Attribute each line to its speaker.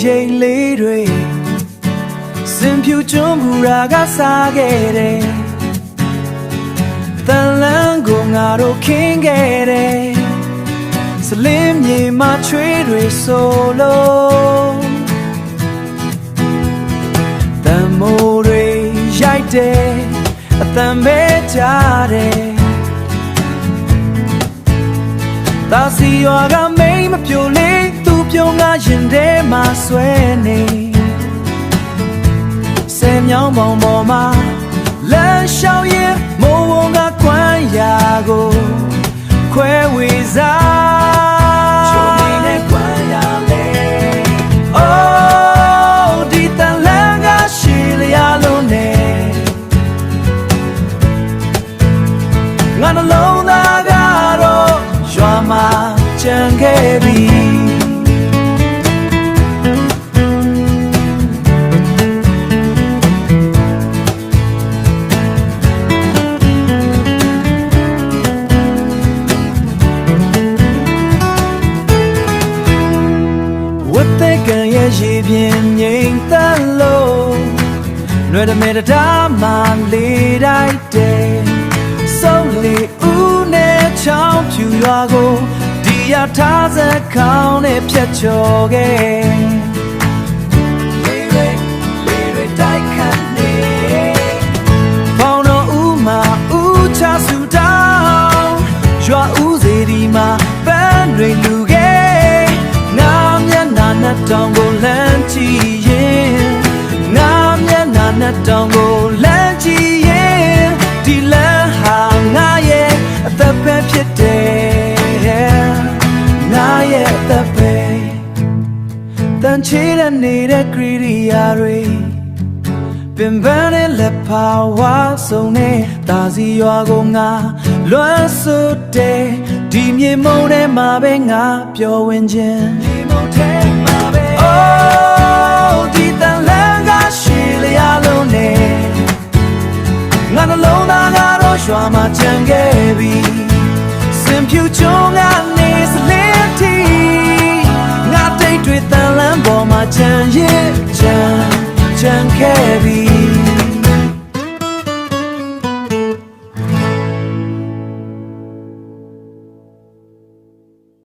Speaker 1: ချိန်လေးတွေစင်ဖြူကျွန်းဘူရာကစားခဲ့တယ်တန်လန်းကိုငါတို့ခင်းခဲ့တယ်စလင်းမြေမှာချွေးတွေဆိုလို့တန်မိုးတွေရိုက်တယ်အတန်ပဲကြားတယ်သာစီရွာကမိန်မပြိုလေးသူပြုံးကရင်ထဲမှာဆွဲနေဆယ်မြောင်းပေါင်ပေါ်မှာလမ်းလျှောက်ရင်မိုးဝုံကခွမ်းရာကိုခွဲဝေစားချိုးနေတဲ့ခွမ်းရာလေအိုးဒီတန်လန်းကရှည်လျာလုံးနဲ့ငါနှလုံးသားကတော့ရွာမှာကြံခဲ့ပြီဝတ်တဲ့ကံရဲ့ရေပြင်းငိမ်သက်လို့နှွေးတမဲတာမှလေးတိုက်တယ်ဆုံးလေဦးနဲ့ချောင်းဖြူရွာကိုဒီရထားစကောင်းနဲ့ဖြတ်ကျော်ခဲ့လေးတွေတိုက်ခတ်နေပေါင်းတော်ဦးမှာဦးချဆူတောင်းရွာဦးစီဒီမှာပန်းတွေလူခဲ့ငါမျက်နှာနဲ့တောင်ကိုလမ်းကြည့်ရင်ငါမျက်နှာနဲ့တောင်ကိုလမ်းကြည့်ရင်ဒီလမ်းဟာငါရဲ့အသက်ပဲဖြစ်တယ်ငါရဲ့အသက်ပဲတန်ချေတဲ့နေတဲ့ခရီးရီယာတွေပင်ပန်းတဲ့လက်ပါဝါဆုံးနေတာစီရွာကိုငါလွမ်းစွတ်တယ်ဒီမြေမုံထဲမှာပဲငါပျော်ဝင်ခြင်းမြေမုံထဲမှာပဲအိုးဒီတန်လန်းကရှည်လျာလုံးနဲ့ငါနှလုံးသားကတော့ရွာမှာကြံခဲ့ပြီစင်ဖြူကျွန်းကနေစလင်းတီငါတိတ်တွေတန်လန်းပေါ်မှာကြံခဲ့ပြီ